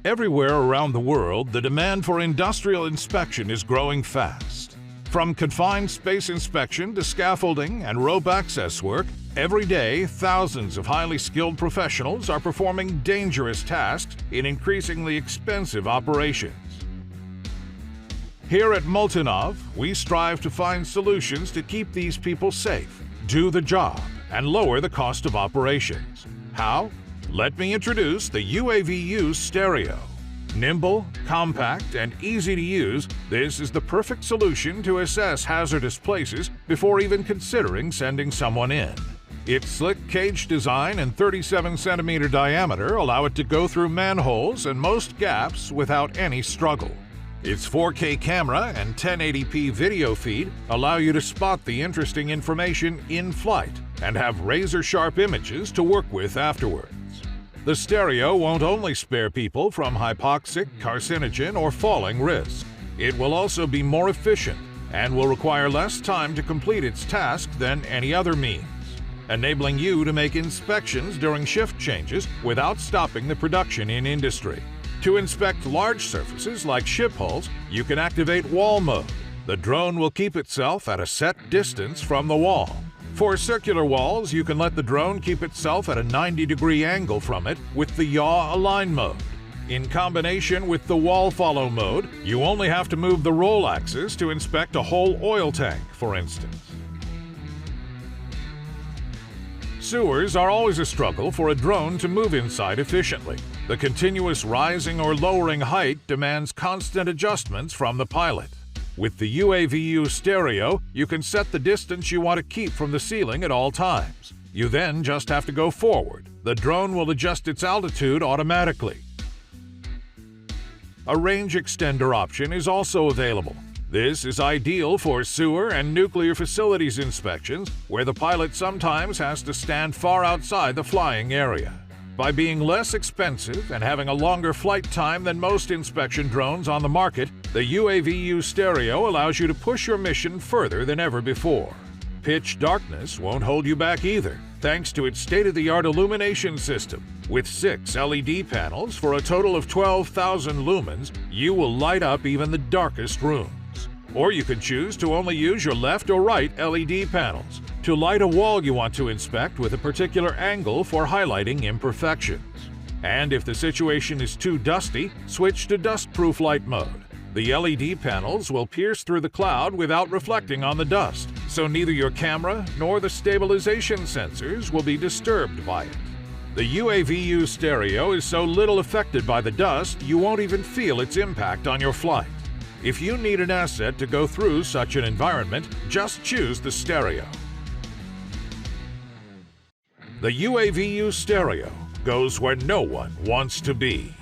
Everywhere around the world, the demand for industrial inspection is growing fast. From confined space inspection to scaffolding and rope access work, every day thousands of highly skilled professionals are performing dangerous tasks in increasingly expensive operations. Here at Multinnov, we strive to find solutions to keep these people safe, do the job, and lower the cost of operations. How? Let me introduce the UAView Stereo. Nimble, compact, and easy to use, this is the perfect solution to assess hazardous places before even considering sending someone in. Its slick cage design and 37-centimeter diameter allow it to go through manholes and most gaps without any struggle. Its 4K camera and 1080p video feed allow you to spot the interesting information in flight and have razor-sharp images to work with afterwards. The stereo won't only spare people from hypoxic, carcinogen, or falling risk. It will also be more efficient and will require less time to complete its task than any other means, enabling you to make inspections during shift changes without stopping the production in industry. To inspect large surfaces like ship hulls, you can activate wall mode. The drone will keep itself at a set distance from the wall. For circular walls, you can let the drone keep itself at a 90-degree angle from it with the Yaw Align Mode. In combination with the wall follow mode, you only have to move the roll axis to inspect a whole oil tank, for instance. Sewers are always a struggle for a drone to move inside efficiently. The continuous rising or lowering height demands constant adjustments from the pilot. With the UAView Stereo, you can set the distance you want to keep from the ceiling at all times. You then just have to go forward. The drone will adjust its altitude automatically. A range extender option is also available. This is ideal for sewer and nuclear facilities inspections, where the pilot sometimes has to stand far outside the flying area. By being less expensive and having a longer flight time than most inspection drones on the market, the UAView Stereo allows you to push your mission further than ever before. Pitch darkness won't hold you back either, thanks to its state-of-the-art illumination system. With 6 LED panels for a total of 12,000 lumens, you will light up even the darkest rooms. Or you can choose to only use your left or right LED panels to light a wall you want to inspect with a particular angle for highlighting imperfections. And if the situation is too dusty, switch to dust-proof light mode. The LED panels will pierce through the cloud without reflecting on the dust, so neither your camera nor the stabilization sensors will be disturbed by it. The UAView Stereo is so little affected by the dust you won't even feel its impact on your flight. If you need an asset to go through such an environment, just choose the Stereo. The UAView Stereo goes where no one wants to be.